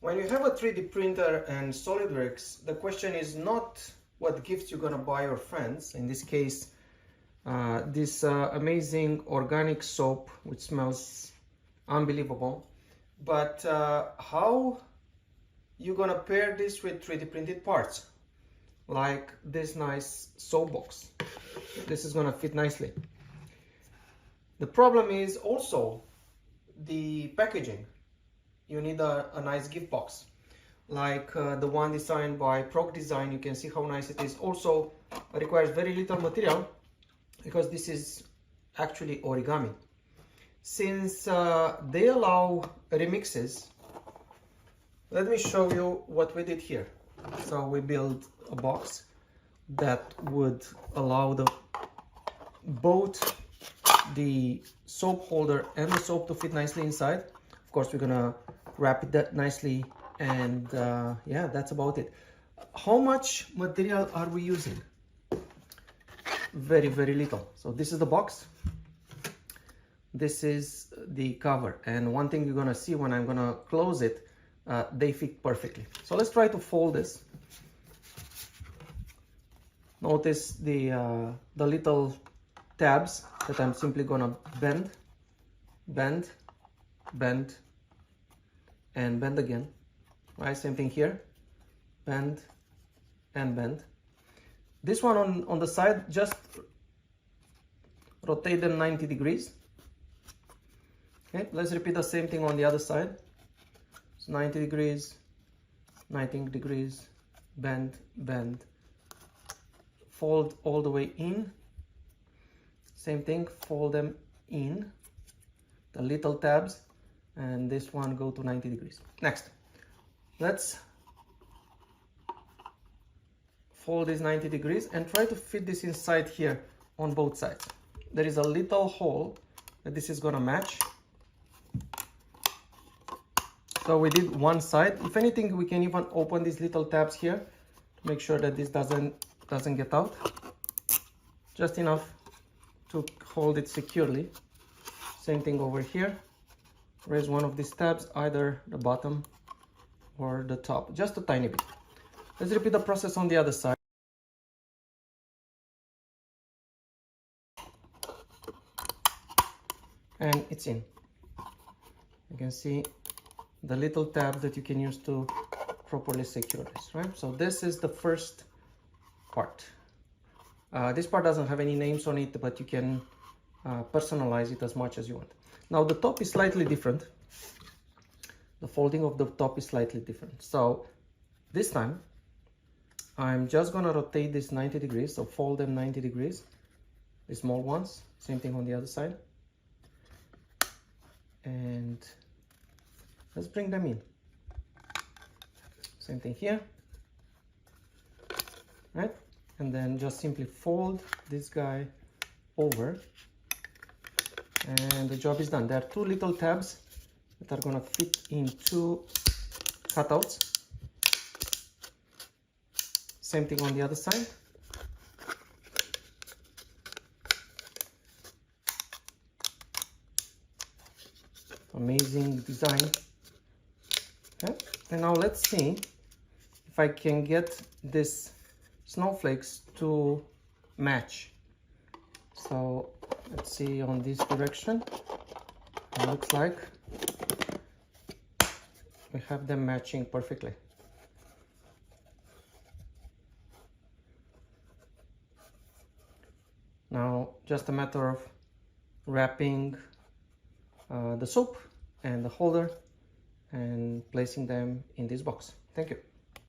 When you have a 3D printer and SolidWorks, the question is not what gifts you're gonna buy your friends. In this case, this amazing organic soap, which smells unbelievable, but how you're gonna pair this with 3D printed parts, like this nice soap box. This is gonna fit nicely. The problem is also the packaging. You need a nice gift box, like the one designed by Prog Design. You can see how nice it is. Also requires very little material because this is actually origami. Since they allow remixes, let me show you what we did here. So we built a box that would allow both the soap holder and the soap to fit nicely inside. Of course, we're gonna wrap it that nicely, and yeah, that's about it. How much material are we using? Very, very little. So this is the box. This is the cover, and one thing you're gonna see when I'm gonna close it, they fit perfectly. So let's try to fold this. Notice the little tabs that I'm simply gonna bend, bend, bend, and bend again. Right, same thing here, bend and bend. This one on the side, just rotate them 90 degrees. Okay, let's repeat the same thing on the other side. So 90 degrees, 90 degrees, bend, bend, fold all the way in. Same thing, fold them in, the little tabs, and this one go to 90 degrees. Next, let's fold this 90 degrees and try to fit this inside here on both sides. There is a little hole that this is gonna match. So we did one side. If anything, we can even open these little tabs here to make sure that this doesn't get out. Just enough to hold it securely. Same thing over here. Raise one of these tabs, either the bottom or the top, just a tiny bit. Let's repeat the process on the other side. And it's in. You can see the little tabs that you can use to properly secure this, right? So this is the first part. This part doesn't have any names on it, but you can personalize it as much as you want. Now the top is slightly different. The folding of the top is slightly different. So this time I'm just gonna rotate this 90 degrees. So fold them 90 degrees, the small ones. Same thing on the other side. And let's bring them in. Same thing here, right? And then just simply fold this guy over, and the job is done. There are two little tabs that are gonna fit into cutouts. Same thing on the other side. Amazing design. Okay. And now let's see if I can get this snowflakes to match. So let's see on this direction. It looks like we have them matching perfectly. Now just a matter of wrapping the soap and the holder and placing them in this box. Thank you.